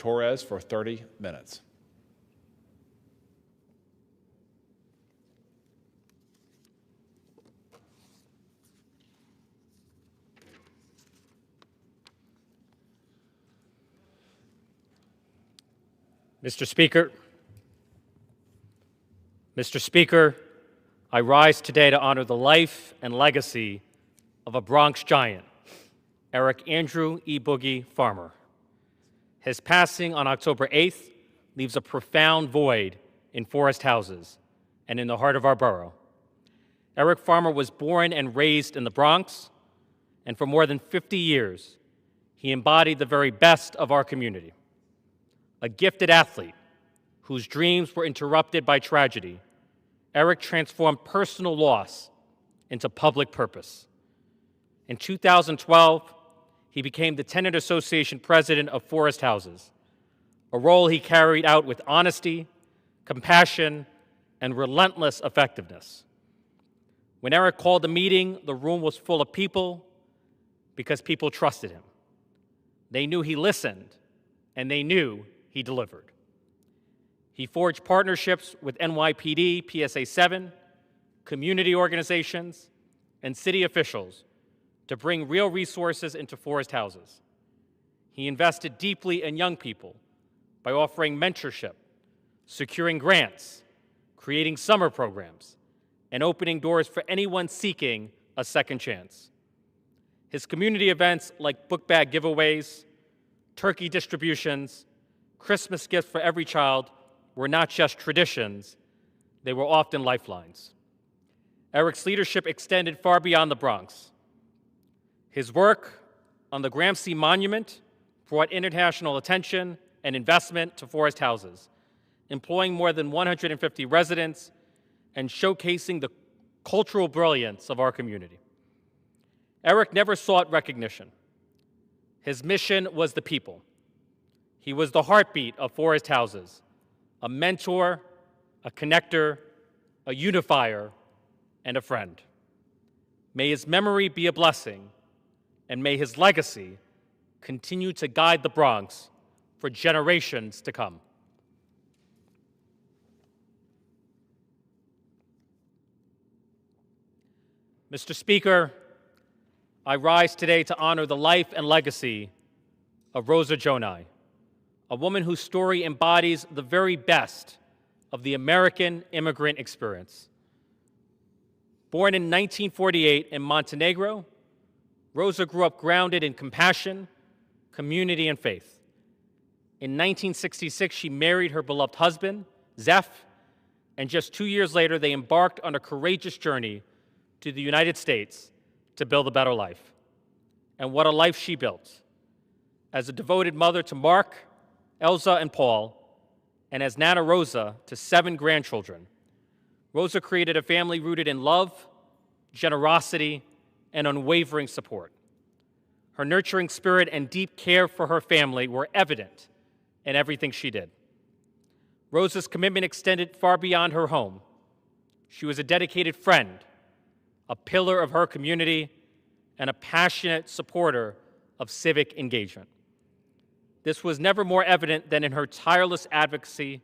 Torres for 30 minutes. Mr. Speaker, I rise today to honor the life and legacy of a Bronx giant, Eric Andrew E. Boogie Farmer. His passing on October 8th leaves a profound void in Forest Houses and in the heart of our borough. Eric Farmer was born and raised in the Bronx, and for more than 50 years, he embodied the very best of our community. A gifted athlete whose dreams were interrupted by tragedy, Eric transformed personal loss into public purpose. In 2012, he became the Tenant Association president of Forest Houses, a role he carried out with honesty, compassion, and relentless effectiveness. When Eric called a meeting, the room was full of people because people trusted him. They knew he listened, and they knew he delivered. He forged partnerships with NYPD, PSA 7, community organizations, and city officials to bring real resources into Forest Houses. He invested deeply in young people by offering mentorship, securing grants, creating summer programs, and opening doors for anyone seeking a second chance. His community events like book bag giveaways, turkey distributions, Christmas gifts for every child were not just traditions, they were often lifelines. Eric's leadership extended far beyond the Bronx. His work on the Gramercy Monument brought international attention and investment to Forest Houses, employing more than 150 residents and showcasing the cultural brilliance of our community. Eric never sought recognition. His mission was the people. He was the heartbeat of Forest Houses, a mentor, a connector, a unifier, and a friend. May his memory be a blessing, and may his legacy continue to guide the Bronx for generations to come. Mr. Speaker, I rise today to honor the life and legacy of Rosa Jonai, a woman whose story embodies the very best of the American immigrant experience. Born in 1948 in Montenegro, Rosa grew up grounded in compassion, community, and faith. In 1966, she married her beloved husband, Zeph, and just 2 years later, they embarked on a courageous journey to the United States to build a better life. And what a life she built. As a devoted mother to Mark, Elza, and Paul, and as Nana Rosa to 7 grandchildren, Rosa created a family rooted in love, generosity, and unwavering support. Her nurturing spirit and deep care for her family were evident in everything she did. Rosa's commitment extended far beyond her home. She was a dedicated friend, a pillar of her community, and a passionate supporter of civic engagement. This was never more evident than in her tireless advocacy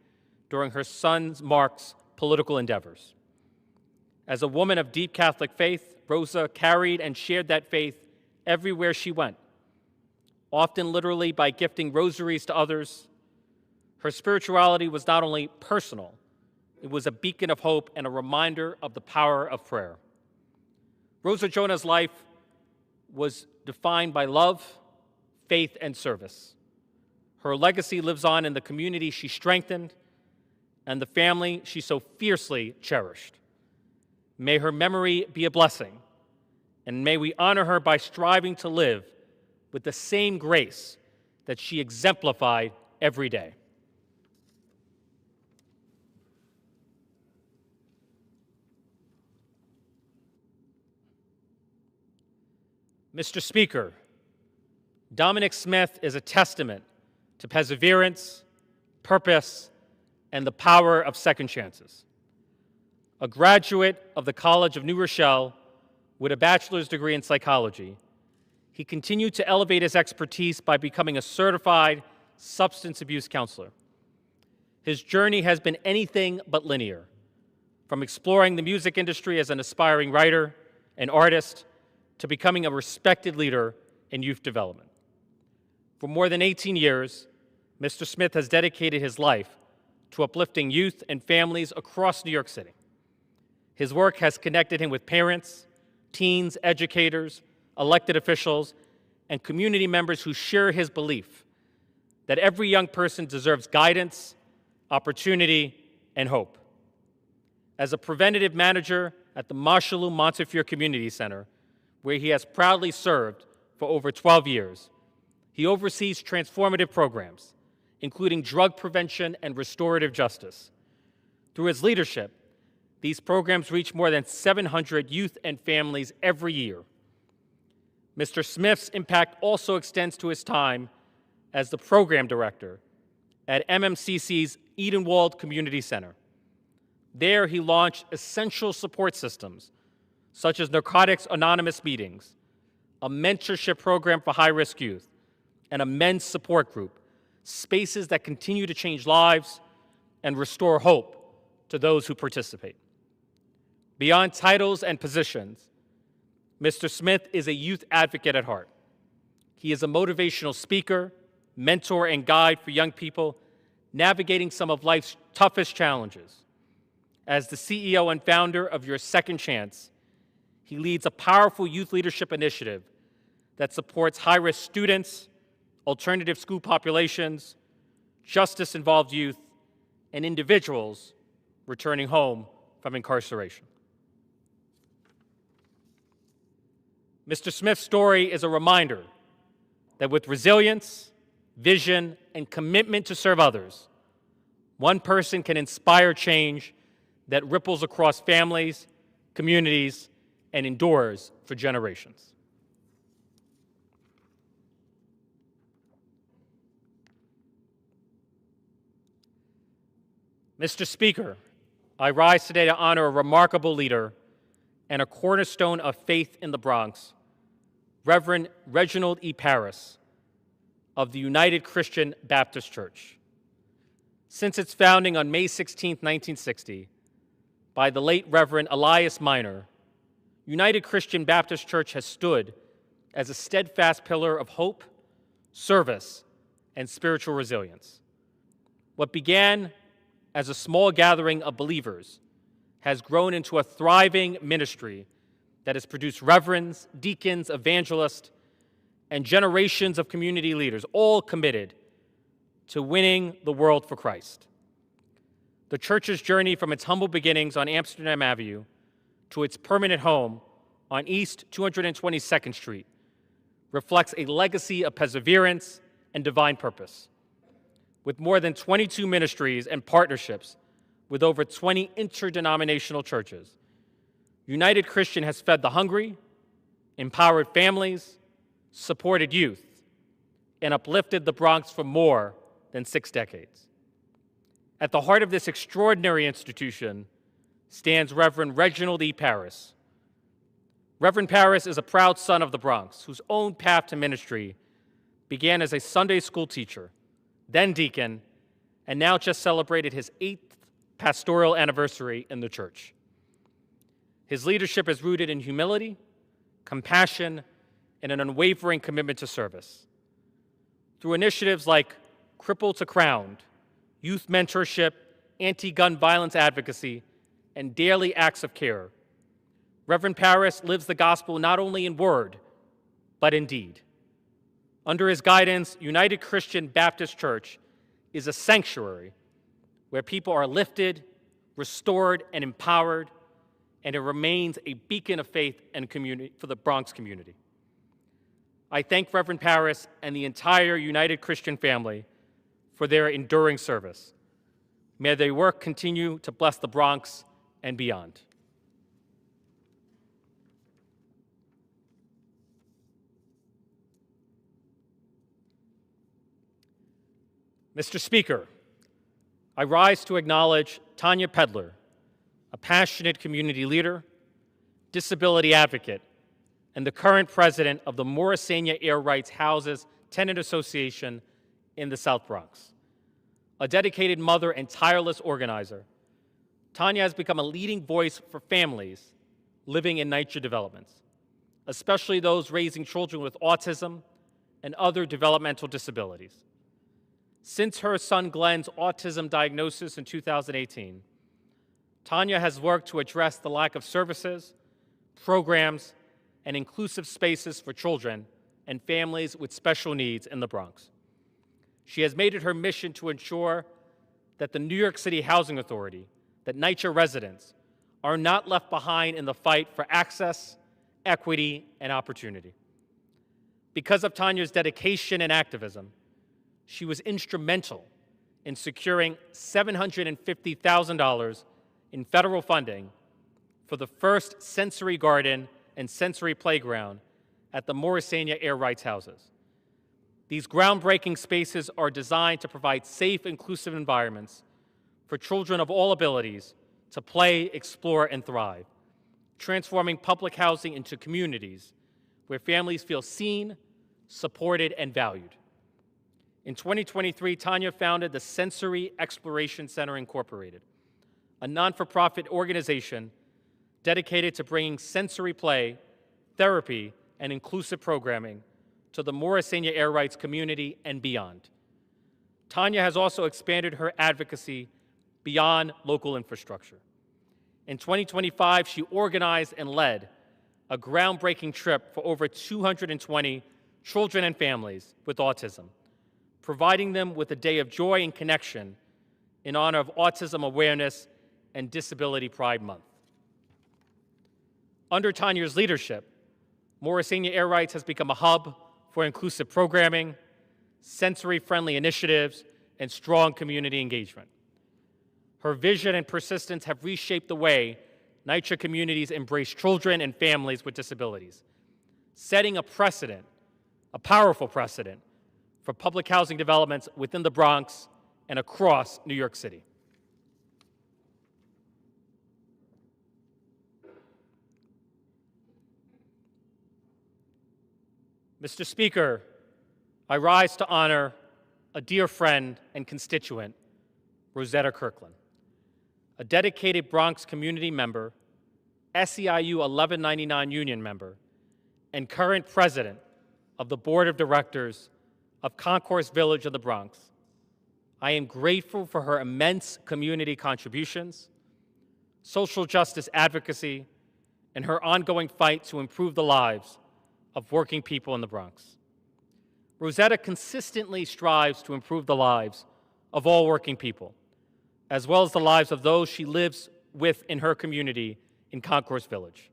during her son Mark's political endeavors. As a woman of deep Catholic faith, Rosa carried and shared that faith everywhere she went, often literally by gifting rosaries to others. Her spirituality was not only personal, it was a beacon of hope and a reminder of the power of prayer. Rosa Jonai's life was defined by love, faith, and service. Her legacy lives on in the community she strengthened and the family she so fiercely cherished. May her memory be a blessing, and may we honor her by striving to live with the same grace that she exemplified every day. Mr. Speaker, Dominic Smith is a testament to perseverance, purpose, and the power of second chances. A graduate of the College of New Rochelle with a bachelor's degree in psychology, he continued to elevate his expertise by becoming a certified substance abuse counselor. His journey has been anything but linear, from exploring the music industry as an aspiring writer and artist to becoming a respected leader in youth development. For more than 18 years, Mr. Smith has dedicated his life to uplifting youth and families across New York City. His work has connected him with parents, teens, educators, elected officials, and community members who share his belief that every young person deserves guidance, opportunity, and hope. As a preventative manager at the Marshallou Montefiore Community Center, where he has proudly served for over 12 years, he oversees transformative programs, including drug prevention and restorative justice. Through his leadership, these programs reach more than 700 youth and families every year. Mr. Smith's impact also extends to his time as the program director at MMCC's Edenwald Community Center. There, he launched essential support systems, such as Narcotics Anonymous meetings, a mentorship program for high-risk youth, and a men's support group, spaces that continue to change lives and restore hope to those who participate. Beyond titles and positions, Mr. Smith is a youth advocate at heart. He is a motivational speaker, mentor, and guide for young people navigating some of life's toughest challenges. As the CEO and founder of Your Second Chance, he leads a powerful youth leadership initiative that supports high-risk students, alternative school populations, justice-involved youth, and individuals returning home from incarceration. Mr. Smith's story is a reminder that with resilience, vision, and commitment to serve others, one person can inspire change that ripples across families, communities, and endures for generations. Mr. Speaker, I rise today to honor a remarkable leader and a cornerstone of faith in the Bronx, Reverend Reginald E. Paris of the United Christian Baptist Church. Since its founding on May 16, 1960, by the late Reverend Elias Minor, United Christian Baptist Church has stood as a steadfast pillar of hope, service, and spiritual resilience. What began as a small gathering of believers has grown into a thriving ministry that has produced reverends, deacons, evangelists, and generations of community leaders, all committed to winning the world for Christ. The church's journey from its humble beginnings on Amsterdam Avenue to its permanent home on East 222nd Street reflects a legacy of perseverance and divine purpose. With more than 22 ministries and partnerships with over 20 interdenominational churches, United Christian has fed the hungry, empowered families, supported youth, and uplifted the Bronx for more than 6 decades. At the heart of this extraordinary institution stands Reverend Reginald E. Paris. Reverend Paris is a proud son of the Bronx, whose own path to ministry began as a Sunday school teacher, then deacon, and now just celebrated his 8th pastoral anniversary in the church. His leadership is rooted in humility, compassion, and an unwavering commitment to service. Through initiatives like Cripple to Crowned, youth mentorship, anti-gun violence advocacy, and daily acts of care, Reverend Paris lives the gospel not only in word, but in deed. Under his guidance, United Christian Baptist Church is a sanctuary where people are lifted, restored, and empowered, and it remains a beacon of faith and community for the Bronx community. I thank Reverend Paris and the entire United Christian family for their enduring service. May their work continue to bless the Bronx and beyond. Mr. Speaker, I rise to acknowledge Tanya Peddler, a passionate community leader, disability advocate, and the current president of the Morrisania Air Rights Houses Tenant Association in the South Bronx. A dedicated mother and tireless organizer, Tanya has become a leading voice for families living in NYCHA developments, especially those raising children with autism and other developmental disabilities. Since her son Glenn's autism diagnosis in 2018, Tanya has worked to address the lack of services, programs, and inclusive spaces for children and families with special needs in the Bronx. She has made it her mission to ensure that the New York City Housing Authority, that NYCHA residents, are not left behind in the fight for access, equity, and opportunity. Because of Tanya's dedication and activism, she was instrumental in securing $750,000 in federal funding for the first sensory garden and sensory playground at the Morrisania Air Rights Houses. These groundbreaking spaces are designed to provide safe, inclusive environments for children of all abilities to play, explore, and thrive, transforming public housing into communities where families feel seen, supported, and valued. In 2023, Tanya founded the Sensory Exploration Center Incorporated, a non-for-profit organization dedicated to bringing sensory play, therapy, and inclusive programming to the Morrisania Air Rights community and beyond. Tanya has also expanded her advocacy beyond local infrastructure. In 2025, she organized and led a groundbreaking trip for over 220 children and families with autism, providing them with a day of joy and connection in honor of Autism Awareness and Disability Pride Month. Under Tanya's leadership, Morrisania Air Rights has become a hub for inclusive programming, sensory-friendly initiatives, and strong community engagement. Her vision and persistence have reshaped the way NYCHA communities embrace children and families with disabilities, setting a precedent, a powerful precedent, for public housing developments within the Bronx and across New York City. Mr. Speaker, I rise to honor a dear friend and constituent, Rosetta Kirkland, a dedicated Bronx community member, SEIU 1199 union member, and current president of the Board of Directors of Concourse Village of the Bronx. I am grateful for her immense community contributions, social justice advocacy, and her ongoing fight to improve the lives of working people in the Bronx. Rosetta consistently strives to improve the lives of all working people, as well as the lives of those she lives with in her community in Concourse Village.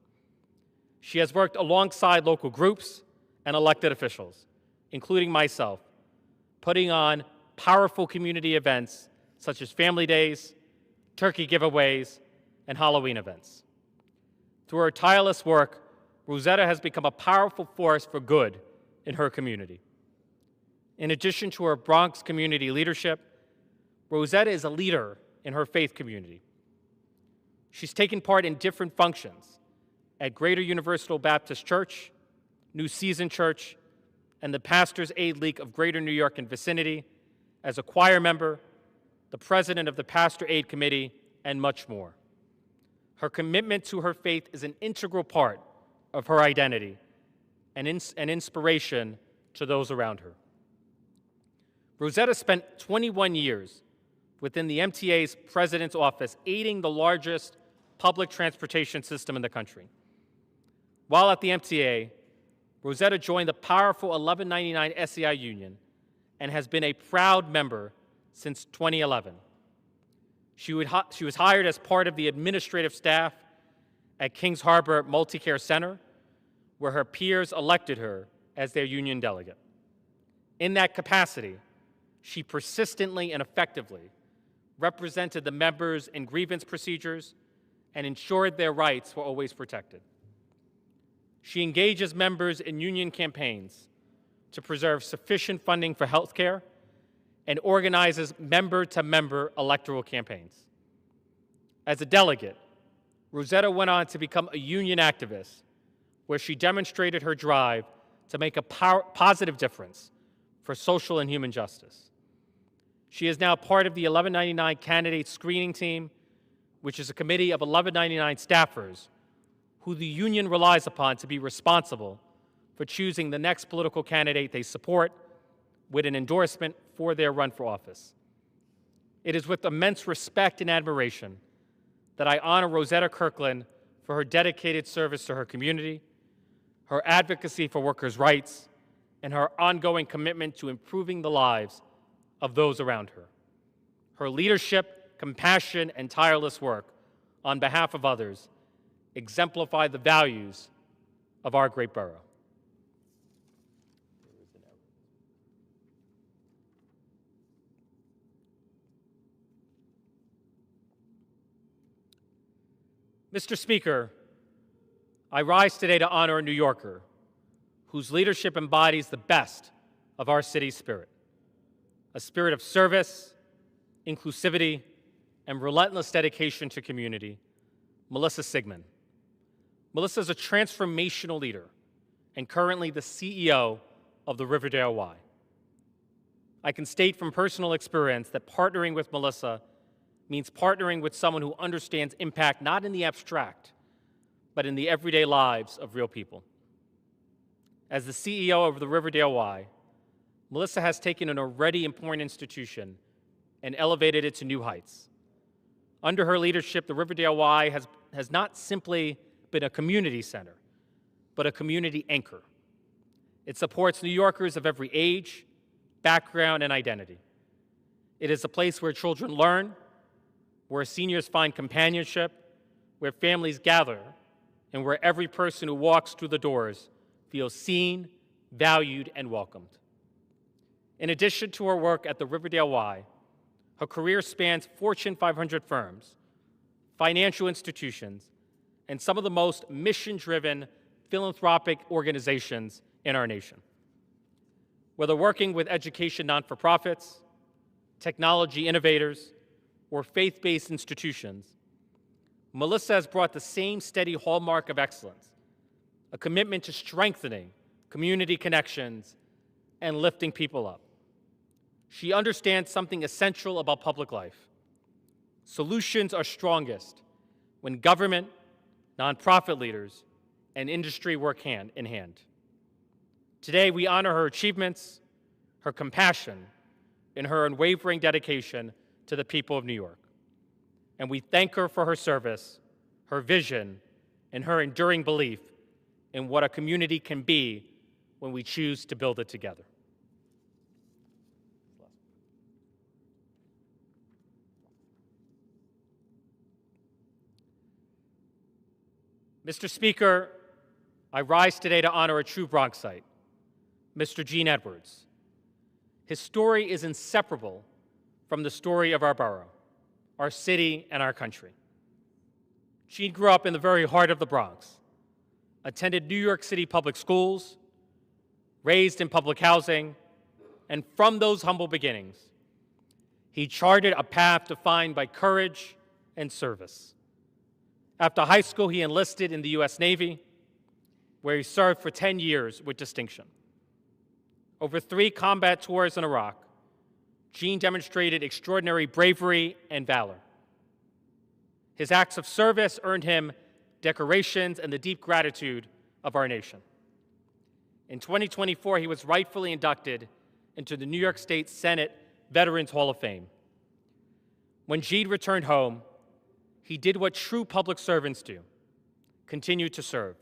She has worked alongside local groups and elected officials, including myself, putting on powerful community events such as family days, turkey giveaways, and Halloween events. Through her tireless work, Rosetta has become a powerful force for good in her community. In addition to her Bronx community leadership, Rosetta is a leader in her faith community. She's taken part in different functions at Greater Universal Baptist Church, New Season Church, and the Pastors' Aid League of Greater New York and vicinity as a choir member, the president of the Pastor Aid Committee, and much more. Her commitment to her faith is an integral part of her identity and an inspiration to those around her. Rosetta spent 21 years within the MTA's president's office aiding the largest public transportation system in the country. While at the MTA, Rosetta joined the powerful 1199 SEI union and has been a proud member since 2011. She was hired as part of the administrative staff at Kings Harbor Multicare Center, where her peers elected her as their union delegate. In that capacity, she persistently and effectively represented the members in grievance procedures and ensured their rights were always protected. She engages members in union campaigns to preserve sufficient funding for health care and organizes member-to-member electoral campaigns. As a delegate, Rosetta went on to become a union activist, where she demonstrated her drive to make a positive difference for social and human justice. She is now part of the 1199 candidate screening team, which is a committee of 1199 staffers who the union relies upon to be responsible for choosing the next political candidate they support with an endorsement for their run for office. It is with immense respect and admiration that I honor Rosetta Kirkland for her dedicated service to her community, her advocacy for workers' rights, and her ongoing commitment to improving the lives of those around her. Her leadership, compassion, and tireless work on behalf of others exemplify the values of our great borough. Mr. Speaker, I rise today to honor a New Yorker whose leadership embodies the best of our city's spirit, a spirit of service, inclusivity, and relentless dedication to community, Melissa Sigman. Melissa is a transformational leader and currently the CEO of the Riverdale Y. I can state from personal experience that partnering with Melissa means partnering with someone who understands impact not in the abstract, but in the everyday lives of real people. As the CEO of the Riverdale Y, Melissa has taken an already important institution and elevated it to new heights. Under her leadership, the Riverdale Y has not simply been a community center, but a community anchor. It supports New Yorkers of every age, background, and identity. It is a place where children learn, where seniors find companionship, where families gather, and where every person who walks through the doors feels seen, valued, and welcomed. In addition to her work at the Riverdale Y, her career spans Fortune 500 firms, financial institutions, and some of the most mission-driven philanthropic organizations in our nation. Whether working with education non-for-profits, technology innovators, or faith-based institutions, Melissa has brought the same steady hallmark of excellence, a commitment to strengthening community connections and lifting people up. She understands something essential about public life. Solutions are strongest when government, nonprofit leaders, and industry work hand in hand. Today, we honor her achievements, her compassion, and her unwavering dedication to the people of New York. And we thank her for her service, her vision, and her enduring belief in what a community can be when we choose to build it together. Mr. Speaker, I rise today to honor a true Bronxite, Mr. Gene Edwards. His story is inseparable from the story of our borough, our city, and our country. Gene grew up in the very heart of the Bronx, attended New York City public schools, raised in public housing, and from those humble beginnings, he charted a path defined by courage and service. After high school, he enlisted in the U.S. Navy, where he served for 10 years with distinction. Over 3 combat tours in Iraq, Gene demonstrated extraordinary bravery and valor. His acts of service earned him decorations and the deep gratitude of our nation. In 2024, he was rightfully inducted into the New York State Senate Veterans Hall of Fame. When Gene returned home, he did what true public servants do, continue to serve.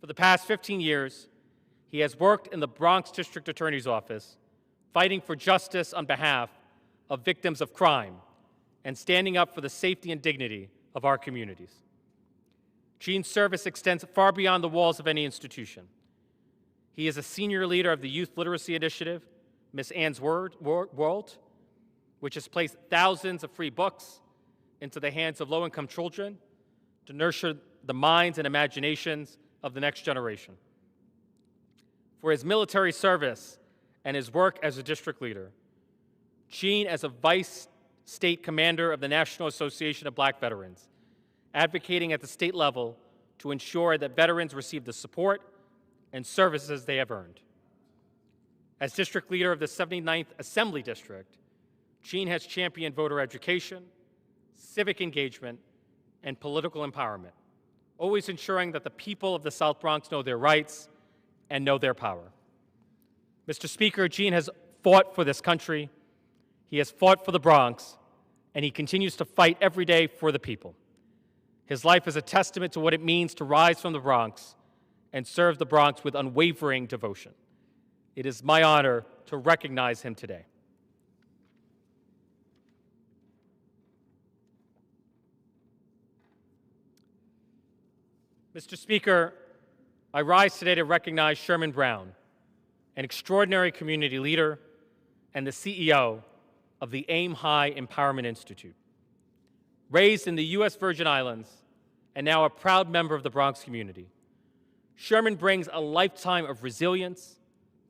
For the past 15 years, he has worked in the Bronx District Attorney's Office, fighting for justice on behalf of victims of crime and standing up for the safety and dignity of our communities. Gene's service extends far beyond the walls of any institution. He is a senior leader of the Youth Literacy Initiative, Miss Ann's World, which has placed thousands of free books into the hands of low-income children to nurture the minds and imaginations of the next generation. For his military service and his work as a district leader, Gene, as a vice state commander of the National Association of Black Veterans, advocating at the state level to ensure that veterans receive the support and services they have earned. As district leader of the 79th Assembly District, Gene has championed voter education, civic engagement, and political empowerment, always ensuring that the people of the South Bronx know their rights and know their power. Mr. Speaker, Gene has fought for this country, he has fought for the Bronx, and he continues to fight every day for the people. His life is a testament to what it means to rise from the Bronx and serve the Bronx with unwavering devotion. It is my honor to recognize him today. Mr. Speaker, I rise today to recognize Sherman Brown, an extraordinary community leader and the CEO of the Aim High Empowerment Institute. Raised in the U.S. Virgin Islands and now a proud member of the Bronx community, Sherman brings a lifetime of resilience,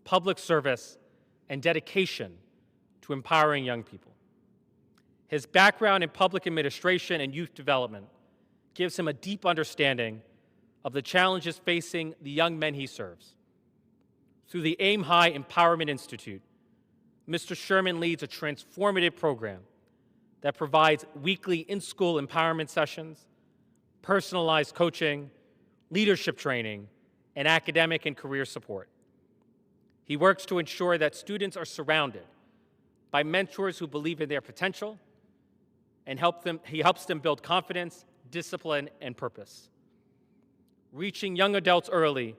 public service, and dedication to empowering young people. His background in public administration and youth development gives him a deep understanding of the challenges facing the young men he serves. Through the Aim High Empowerment Institute, Mr. Sherman leads a transformative program that provides weekly in-school empowerment sessions, personalized coaching, leadership training, and academic and career support. He works to ensure that students are surrounded by mentors who believe in their potential and he helps them build confidence, discipline, and purpose. Reaching young adults early,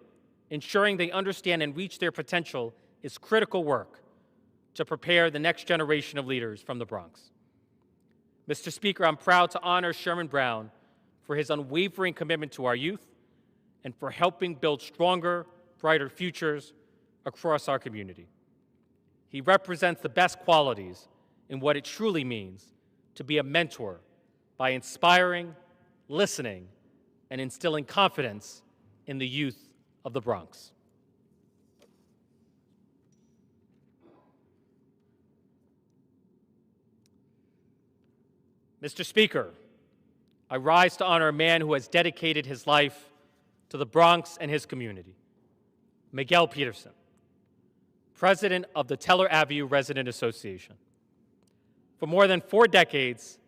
ensuring they understand and reach their potential is critical work to prepare the next generation of leaders from the Bronx. Mr. Speaker, I'm proud to honor Sherman Brown for his unwavering commitment to our youth and for helping build stronger, brighter futures across our community. He represents the best qualities in what it truly means to be a mentor by inspiring, listening, and instilling confidence in the youth of the Bronx. Mr. Speaker, I rise to honor a man who has dedicated his life to the Bronx and his community, Miguel Peterson, president of the Teller Avenue Resident Association. For more than 4 decades,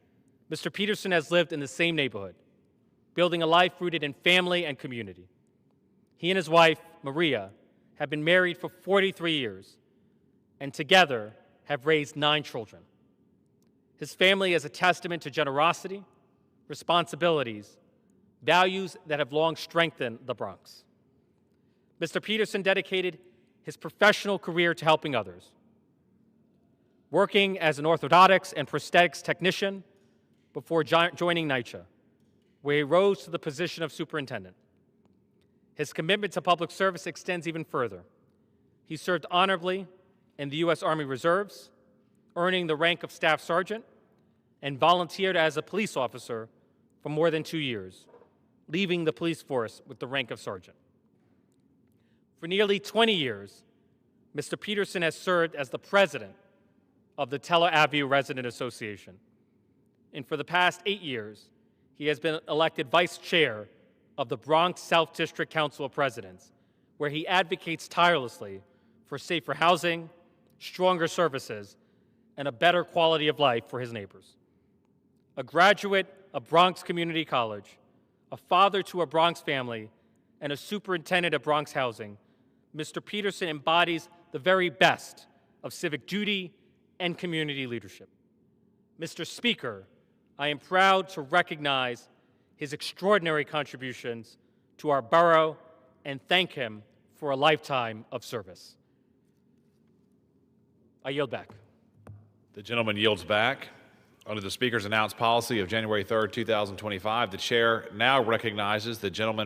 Mr. Peterson has lived in the same neighborhood, building a life rooted in family and community. He and his wife, Maria, have been married for 43 years and together have raised 9 children. His family is a testament to generosity, responsibilities, values that have long strengthened the Bronx. Mr. Peterson dedicated his professional career to helping others, working as an orthodontics and prosthetics technician before joining NYCHA, where he rose to the position of superintendent. His commitment to public service extends even further. He served honorably in the U.S. Army Reserves, earning the rank of Staff Sergeant, and volunteered as a police officer for more than 2 years, leaving the police force with the rank of Sergeant. For nearly 20 years, Mr. Peterson has served as the president of the Teller Avenue Resident Association. And for the past 8 years, he has been elected vice chair of the Bronx South District Council of Presidents, where he advocates tirelessly for safer housing, stronger services, and a better quality of life for his neighbors. A graduate of Bronx Community College, a father to a Bronx family, and a superintendent of Bronx housing, Mr. Peterson embodies the very best of civic duty and community leadership. Mr. Speaker, I am proud to recognize his extraordinary contributions to our borough and thank him for a lifetime of service. I yield back. The gentleman yields back. Under the Speaker's announced policy of January 3rd, 2025, the Chair now recognizes the gentleman from